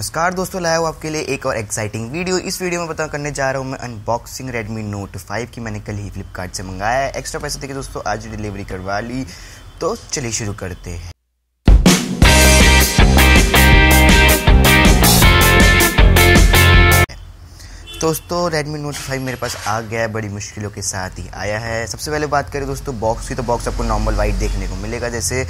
नमस्कार दोस्तों, लाया हूँ आपके लिए एक और एक्साइटिंग वीडियो। इस वीडियो में बता करने जा रहा हूँ मैं अनबॉक्सिंग Redmi Note 5 की। मैंने कल ही फ्लिपकार्ट से मंगाया है। एक्स्ट्रा पैसे देके दोस्तों आज डिलीवरी करवा ली। तो चलिए शुरू करते हैं। दोस्तों Redmi Note 5 मेरे पास आ गया है, बड़ी मुश्किलों के साथ ही आया है। सबसे पहले बात करें दोस्तों बॉक्स की, तो बॉक्स आपको नॉर्मल वाइट देखने को मिलेगा। जैसे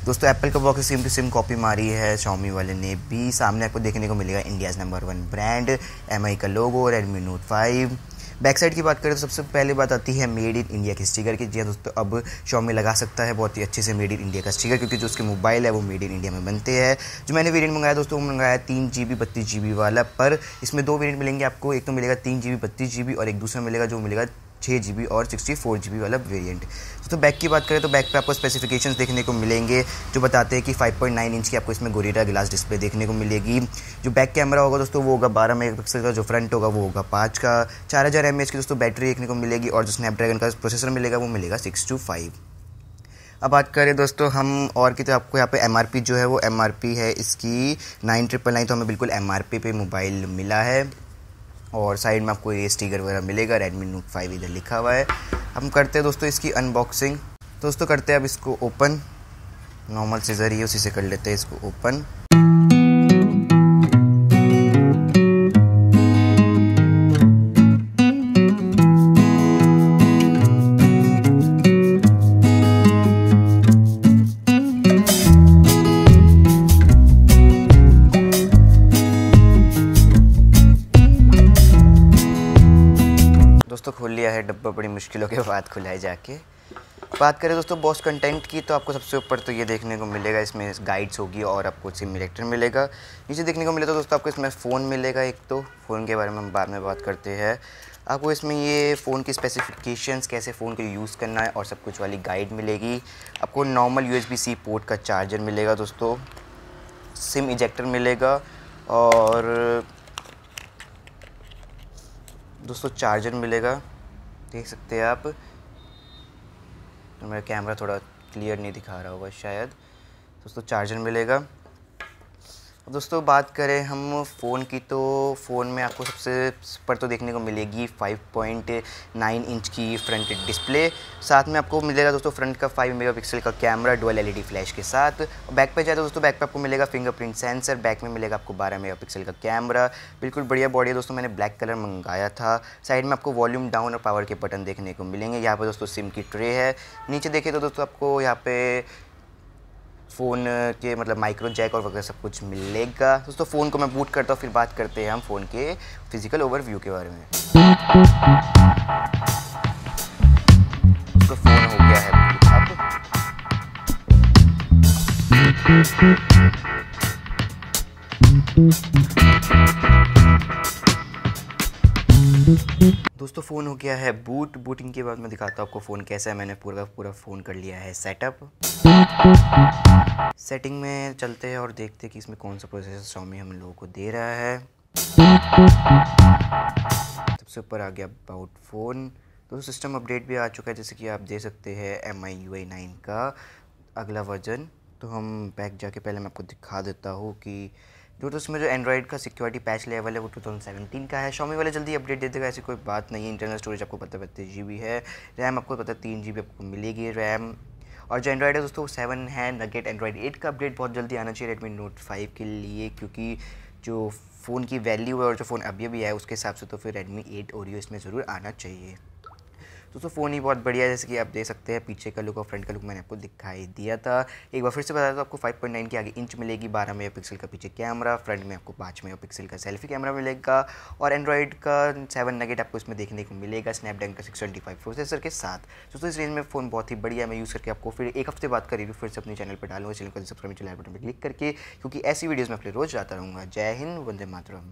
दोस्तों एप्पल का box same to same copy मारी है Xiaomi वाले ने भी। सामने आपको देखने को मिलेगा इंडियाज़ नंबर 1 ब्रांड MI का लोगो, Redmi Note 5। बैक साइड की बात करें तो सबसे पहले बात आती है मेड इन इंडिया के स्टिकर की। जी हाँ दोस्तों, अब Xiaomi लगा सकता है बहुत ही अच्छे से मेड इन इंडिया का स्टिकर, क्योंकि जो उसके मोबाइल है वो मेड इन इंडिया में बनते हैं। जो मैंने वेरिएंट मंगाया दोस्तों, वो मंगाया 3GB 32GB वाला। पर इसमें दो वेरिएंट मिलेंगे आपको, एक तो मिलेगा 3GB 32GB और एक दूसरा मिलेगा जो मिलेगा 6GB और 64GB वाला वेरिएंट। तो बैक की बात करें तो बैक पे आपको स्पेसिफिकेशंस देखने को मिलेंगे जो बताते हैं कि 5.9 इंच की आपको इसमें गोरिल्ला ग्लास डिस्प्ले देखने को मिलेगी। जो बैक कैमरा होगा दोस्तों वो होगा 12 मेगापिक्सल का, जो फ्रंट होगा वो होगा 5 का। 4000 mAh की दोस्तों बैटरी देखने को मिलेगी और जो स्नैपड्रैगन का प्रोसेसर मिलेगा वो मिलेगा 625। अब बात करें दोस्तों हम और की, तो आपको यहाँ पे MRP जो है वो MRP है इसकी 9999, तो हमें बिल्कुल MRP पे मोबाइल मिला है। और साइड में आपको ये स्टिकर वगैरह मिलेगा, Redmi Note 5 इधर लिखा हुआ है। हम करते हैं दोस्तों इसकी अनबॉक्सिंग। दोस्तों करते हैं अब इसको ओपन, नॉर्मल सीजर ही उसी से कर लेते हैं इसको ओपन। दोस्तों खोल लिया है डब्बा, बड़ी मुश्किलों के बाद खुला है जाके। बात करें दोस्तों बॉस कंटेंट की, तो आपको सबसे ऊपर तो ये देखने को मिलेगा, इसमें गाइड्स होगी और आपको सिमुलेटर मिलेगा। नीचे देखने को मिलेगा दोस्तों आपको इसमें फ़ोन मिलेगा एक, तो फ़ोन के बारे में हम बाद में बात करते हैं। आपको इसमें ये फ़ोन की स्पेसिफिकेशंस, कैसे फ़ोन को यूज़ करना है और सब कुछ वाली गाइड मिलेगी। आपको नॉर्मल USB-C पोर्ट का चार्जर मिलेगा दोस्तों, सिम इजेक्टर मिलेगा और दोस्तों चार्जर मिलेगा। देख सकते हैं आप, तो मेरा कैमरा थोड़ा क्लियर नहीं दिखा रहा होगा शायद। दोस्तों चार्जर मिलेगा। दोस्तों बात करें हम फ़ोन की, तो फ़ोन में आपको सबसे ऊपर तो देखने को मिलेगी 5.9 इंच की फ्रंट डिस्प्ले। साथ में आपको मिलेगा दोस्तों फ्रंट का 5 मेगापिक्सल का कैमरा डुअल LED फ्लैश के साथ। बैक पे जाए तो दोस्तों बैक पे आपको मिलेगा फिंगरप्रिंट सेंसर। बैक में मिलेगा आपको 12 मेगापिक्सल का कैमरा। बिल्कुल बढ़िया बॉडी है दोस्तों, मैंने ब्लैक कलर मंगाया था। साइड में आपको वॉल्यूम डाउन और पावर के बटन देखने को मिलेंगे। यहाँ पर दोस्तों सिम की ट्रे है। नीचे देखें तो दोस्तों आपको यहाँ पे फ़ोन के मतलब माइक्रो जैक और वगैरह सब कुछ मिलेगा। दोस्तों फ़ोन को मैं बूट करता हूँ, फिर बात करते हैं हम फ़ोन के फिजिकल ओवरव्यू के बारे में। दोस्तों फ़ोन हो गया है अब। दोस्तों फ़ोन हो गया है बूटिंग के बाद मैं दिखाता हूँ आपको फ़ोन कैसा है। मैंने पूरा फ़ोन कर लिया है सेटअप। सेटिंग में चलते हैं और देखते हैं कि इसमें कौन सा प्रोसेसर Xiaomi हम लोगों को दे रहा है। सबसे ऊपर आ गया अबाउट फ़ोन। दोस्तों सिस्टम अपडेट भी आ चुका है, जैसे कि आप दे सकते हैं MIUI 9 का अगला वर्जन। तो हम बैक जाके पहले मैं आपको दिखा देता हूँ कि जो इसमें जो एंड्रॉइड का सिक्योरिटी पैच लेवल है वो 2017 का है। Xiaomi वाले जल्दी अपडेट दे देगा, ऐसी कोई बात नहीं है। इंटरनल स्टोरेज आपको पता है 32GB है। रैम आपको पता है 3GB आपको मिलेगी रैम। और जो एंड्रॉइड है दोस्तों 7 है। नगेट एंड्रॉइड 8 का अपडेट बहुत जल्दी आना चाहिए Redmi Note 5 के लिए, क्योंकि जो फ़ोन की वैल्यू है और जो फ़ोन अभी है उसके हिसाब से तो फिर Redmi 8 Oreo इसमें ज़रूर आना चाहिए। दोस्तों फ़ोन ही बहुत बढ़िया है, जैसे कि आप देख सकते हैं पीछे का लुक और फ्रंट का लुक मैंने आपको दिखाई दिया था। एक बार फिर से बता दूं, आपको 5.9 के आगे इंच मिलेगी, 12 मेगापिक्सल का पीछे कैमरा, फ्रंट में आपको 5 मेगापिक्सल का सेल्फी कैमरा मिलेगा और एंड्रॉइड का 7 नगेट आपको इसमें देखने को मिलेगा स्नैपड्रैगन का 625 प्रोसेसर के साथ। दोस्तों इस रेंज में फ़ोन बहुत ही बढ़िया है। मैं यूज़ करके आपको फिर एक हफ्ते बाद का रिव्यू फिर से अपने चैनल पर डालूंगा। चैनल को सब्सक्राइब बटन पर क्लिक करके, क्योंकि ऐसी वीडियोज़ में अपने रोज़ आता रहूँगा। जय हिंद, वंदे मातरम।